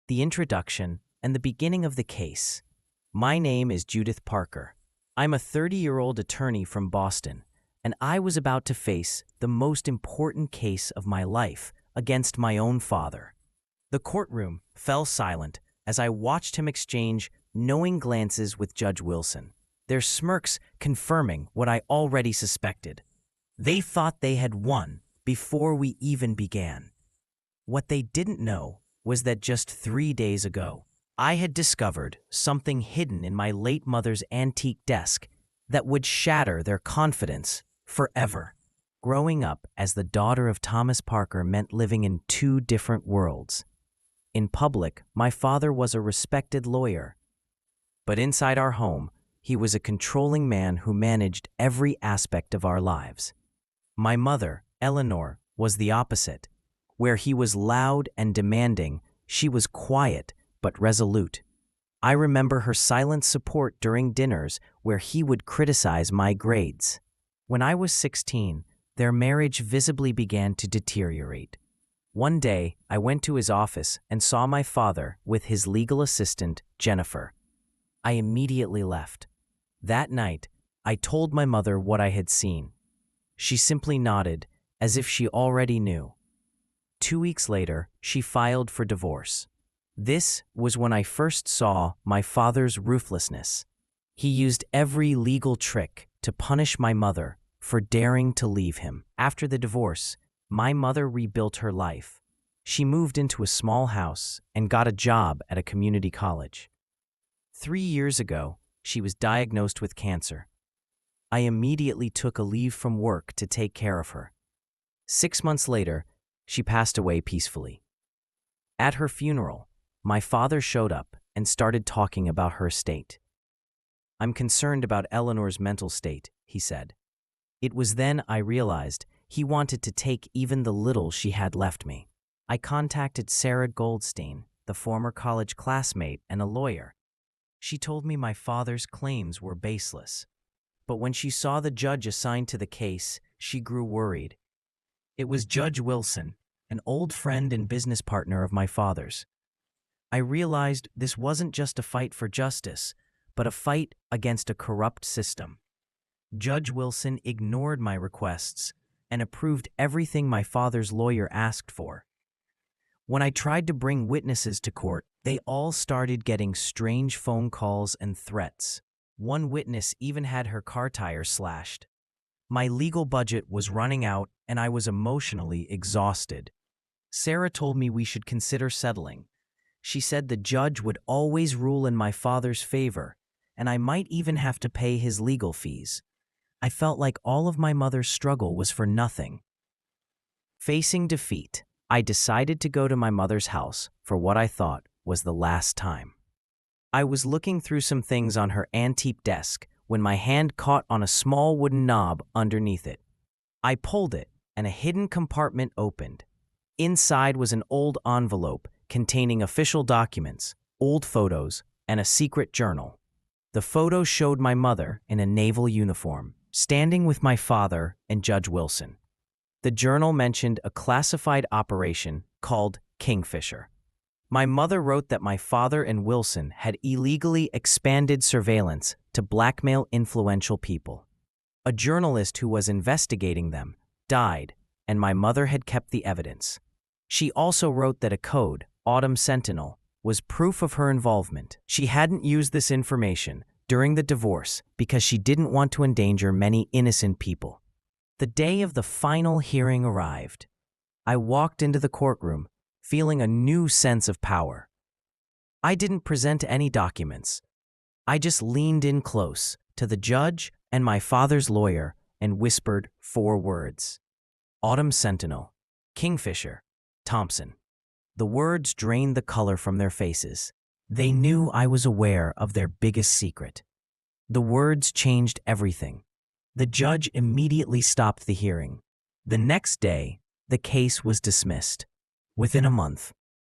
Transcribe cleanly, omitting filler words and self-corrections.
the introduction, and the beginning of the case. My name is Judith Parker. I'm a 30-year-old attorney from Boston, and I was about to face the most important case of my life against my own father. The courtroom fell silent as I watched him exchange knowing glances with Judge Wilson, their smirks confirming what I already suspected. They thought they had won before we even began. What they didn't know was that just 3 days ago, I had discovered something hidden in my late mother's antique desk that would shatter their confidence forever. Growing up as the daughter of Thomas Parker meant living in two different worlds. In public, my father was a respected lawyer. But inside our home, he was a controlling man who managed every aspect of our lives. My mother, Eleanor, was the opposite. Where he was loud and demanding, she was quiet but resolute. I remember her silent support during dinners where he would criticize my grades. When I was 16, their marriage visibly began to deteriorate. One day, I went to his office and saw my father with his legal assistant, Jennifer. I immediately left. That night, I told my mother what I had seen. She simply nodded, as if she already knew. 2 weeks later, she filed for divorce. This was when I first saw my father's ruthlessness. He used every legal trick to punish my mother for daring to leave him. After the divorce, my mother rebuilt her life. She moved into a small house and got a job at a community college. 3 years ago, she was diagnosed with cancer. I immediately took a leave from work to take care of her. 6 months later, she passed away peacefully. At her funeral, my father showed up and started talking about her estate. "I'm concerned about Eleanor's mental state," he said. It was then I realized he wanted to take even the little she had left me. I contacted Sarah Goldstein, the former college classmate and a lawyer. She told me my father's claims were baseless. But when she saw the judge assigned to the case, she grew worried. It was Judge Wilson, an old friend and business partner of my father's. I realized this wasn't just a fight for justice, but a fight against a corrupt system. Judge Wilson ignored my requests and approved everything my father's lawyer asked for. When I tried to bring witnesses to court, they all started getting strange phone calls and threats. One witness even had her car tires slashed. My legal budget was running out and I was emotionally exhausted. Sarah told me we should consider settling. She said the judge would always rule in my father's favor, and I might even have to pay his legal fees. I felt like all of my mother's struggle was for nothing. Facing defeat, I decided to go to my mother's house for what I thought was the last time. I was looking through some things on her antique desk when my hand caught on a small wooden knob underneath it. I pulled it, and a hidden compartment opened. Inside was an old envelope containing official documents, old photos, and a secret journal. The photo showed my mother in a naval uniform, standing with my father and Judge Wilson. The journal mentioned a classified operation called Kingfisher. My mother wrote that my father and Wilson had illegally expanded surveillance to blackmail influential people. A journalist who was investigating them died, and my mother had kept the evidence. She also wrote that a code, Autumn Sentinel, was proof of her involvement. She hadn't used this information during the divorce because she didn't want to endanger many innocent people. The day of the final hearing arrived. I walked into the courtroom, feeling a new sense of power. I didn't present any documents. I just leaned in close to the judge and my father's lawyer and whispered 4 words. Autumn Sentinel, Kingfisher, Thompson. The words drained the color from their faces. They knew I was aware of their biggest secret. The words changed everything. The judge immediately stopped the hearing. The next day, the case was dismissed. Within a month,